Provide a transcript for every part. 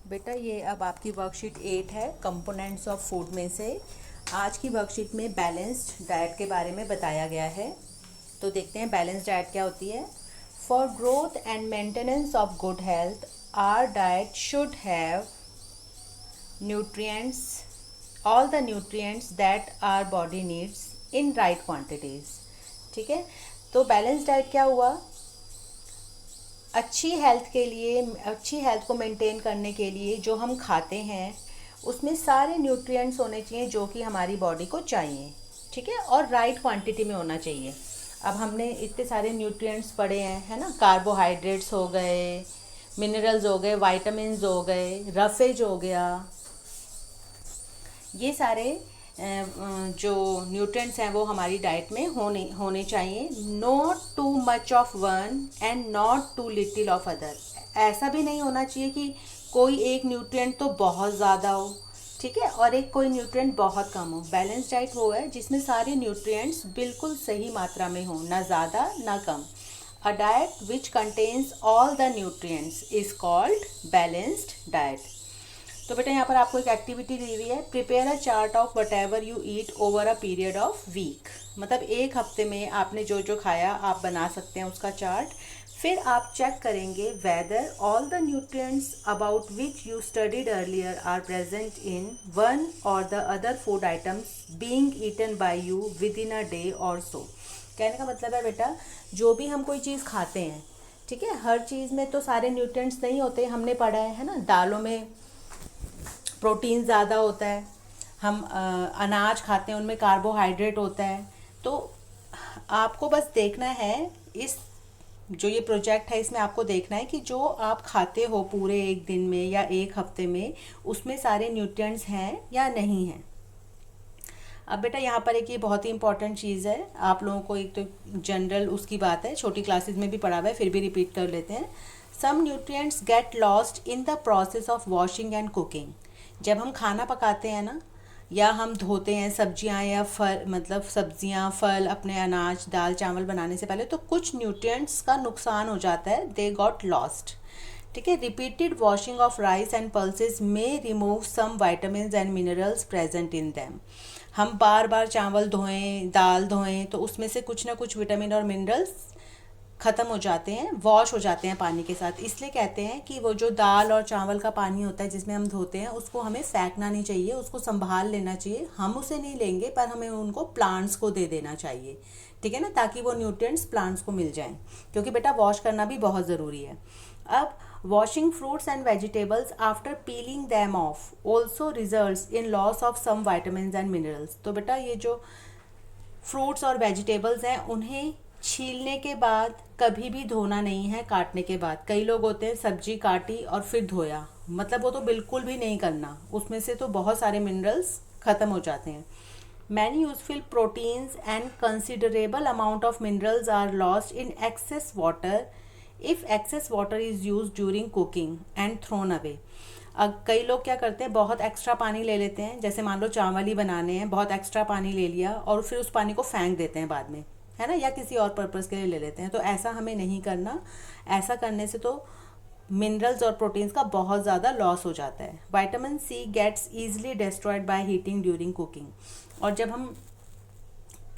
बेटा ये अब आपकी वर्कशीट 8 है कंपोनेंट्स ऑफ फूड में से। आज की वर्कशीट में बैलेंस्ड डाइट के बारे में बताया गया है। तो देखते हैं बैलेंस्ड डाइट क्या होती है। For growth and maintenance of good health our diet should have nutrients all the nutrients that our body needs in right quantities. ठीक है, तो बैलेंस्ड डाइट क्या हुआ? अच्छी हेल्थ के लिए, अच्छी हेल्थ को मेंटेन करने के लिए जो हम खाते हैं उसमें सारे न्यूट्रिएंट्स होने चाहिए जो कि हमारी बॉडी को चाहिए। ठीक है, और राइट क्वांटिटी में होना चाहिए। अब हमने इतने सारे न्यूट्रिएंट्स पढ़े हैं, है ना। कार्बोहाइड्रेट्स हो गए, मिनरल्स हो गए, वाइटामिन हो गए, रफेज हो गया। ये सारे जो न्यूट्रिएंट्स हैं वो हमारी डाइट में होने होने चाहिए। Not too much of one and not too little of other. ऐसा भी नहीं होना चाहिए कि कोई एक न्यूट्रिएंट तो बहुत ज़्यादा हो, ठीक है, और एक कोई न्यूट्रिएंट बहुत कम हो। बैलेंस डाइट वो है जिसमें सारे न्यूट्रिएंट्स बिल्कुल सही मात्रा में हो, ना ज़्यादा ना कम। A diet which contains all the nutrients is called balanced diet. तो बेटा यहाँ पर आपको एक एक्टिविटी दी हुई है, prepare a chart of whatever you eat over a period of week. मतलब एक हफ्ते में आपने जो जो खाया आप बना सकते हैं उसका चार्ट। फिर आप चेक करेंगे whether all the nutrients about which you studied earlier are present in one or the other food items being eaten by you within a day or so. कहने का मतलब है बेटा, जो भी हम कोई चीज़ खाते हैं, ठीक है, हर चीज़ में तो सारे न्यूट्रिएंट्स नहीं होते। हमने पढ़ा है ना, दालों में प्रोटीन ज़्यादा होता है, हम अनाज खाते हैं उनमें कार्बोहाइड्रेट होता है। तो आपको बस देखना है, इस जो ये प्रोजेक्ट है इसमें आपको देखना है कि जो आप खाते हो पूरे एक दिन में या एक हफ्ते में उसमें सारे न्यूट्रिएंट्स हैं या नहीं हैं। अब बेटा यहाँ पर एक ये बहुत ही इंपॉर्टेंट चीज़ है, आप लोगों को एक तो जनरल उसकी बात है, छोटी क्लासेस में भी पढ़ा हुआ है, फिर भी रिपीट कर लेते हैं। Some nutrients get lost in the process of washing and cooking. जब हम खाना पकाते हैं ना, या हम धोते हैं सब्जियां या फल, मतलब सब्जियां फल अपने अनाज दाल चावल बनाने से पहले, तो कुछ न्यूट्रिएंट्स का नुकसान हो जाता है, दे गॉट लॉस्ट। ठीक है, repeated washing of rice and pulses में remove some vitamin and minerals present in them. हम बार बार चावल धोएं, दाल धोएं, तो उसमें से कुछ ना कुछ विटामिन और मिनरल्स ख़त्म हो जाते हैं, वॉश हो जाते हैं पानी के साथ। इसलिए कहते हैं कि वो जो दाल और चावल का पानी होता है जिसमें हम धोते हैं उसको हमें फेंकना नहीं चाहिए, उसको संभाल लेना चाहिए। हम उसे नहीं लेंगे पर हमें उनको प्लांट्स को दे देना चाहिए, ठीक है ना, ताकि वो न्यूट्रिएंट्स प्लांट्स को मिल जाएं, क्योंकि बेटा वॉश करना भी बहुत ज़रूरी है। अब washing fruits and vegetables after peeling them off also results in loss of some vitamin and minerals. तो बेटा ये जो फ्रूट्स और वेजिटेबल्स हैं उन्हें छीलने के बाद कभी भी धोना नहीं है, काटने के बाद। कई लोग होते हैं सब्जी काटी और फिर धोया, मतलब वो तो बिल्कुल भी नहीं करना, उसमें से तो बहुत सारे मिनरल्स ख़त्म हो जाते हैं। Many useful proteins and considerable amount of minerals are lost in excess water if excess water is use during cooking and thrown away. अब कई लोग क्या करते हैं, बहुत एक्स्ट्रा पानी ले लेते हैं, जैसे मान लो चावल ही बनाने हैं, बहुत एक्स्ट्रा पानी ले लिया और फिर उस पानी को फेंक देते हैं बाद में, है ना, या किसी और पर्पज़ के लिए ले लेते हैं। तो ऐसा हमें नहीं करना। ऐसा करने से तो मिनरल्स और प्रोटीन्स का बहुत ज़्यादा लॉस हो जाता है। Vitamin C gets easily destroyed by heating during cooking. और जब हम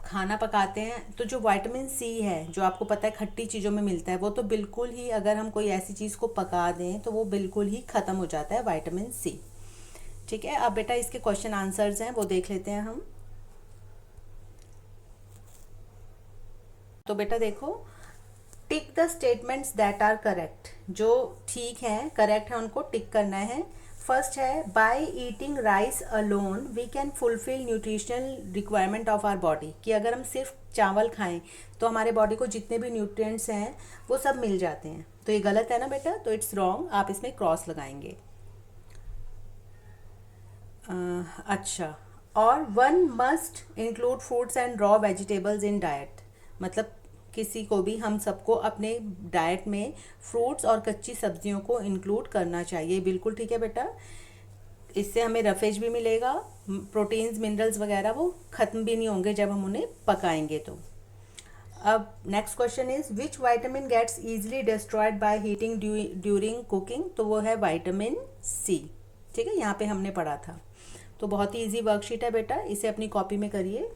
खाना पकाते हैं तो जो विटामिन सी है, जो आपको पता है खट्टी चीज़ों में मिलता है, वो तो बिल्कुल ही, अगर हम कोई ऐसी चीज़ को पका दें तो वो बिल्कुल ही ख़त्म हो जाता है विटामिन सी। ठीक है, अब बेटा इसके क्वेश्चन आंसर्स हैं वो देख लेते हैं हम। तो बेटा देखो, tick the statements that are correct. जो ठीक है, करेक्ट है, उनको टिक करना है। फर्स्ट है, by eating rice alone we can fulfil nutritional requirement of our body. कि अगर हम सिर्फ चावल खाएं तो हमारे बॉडी को जितने भी न्यूट्रिएंट्स हैं वो सब मिल जाते हैं। तो ये गलत है ना बेटा, तो इट्स रॉन्ग, आप इसमें क्रॉस लगाएंगे। अच्छा, और one must include fruits and raw vegetables in diet. मतलब किसी को भी, हम सबको अपने डाइट में फ्रूट्स और कच्ची सब्जियों को इंक्लूड करना चाहिए। बिल्कुल ठीक है बेटा, इससे हमें रफेज भी मिलेगा, प्रोटीन्स मिनरल्स वगैरह वो ख़त्म भी नहीं होंगे जब हम उन्हें पकाएंगे। तो अब next question is which vitamin gets easily destroyed by heating during cooking, तो वो है विटामिन सी। ठीक है, यहाँ पे हमने पढ़ा था। तो बहुत ही इजी वर्कशीट है बेटा, इसे अपनी कॉपी में करिए।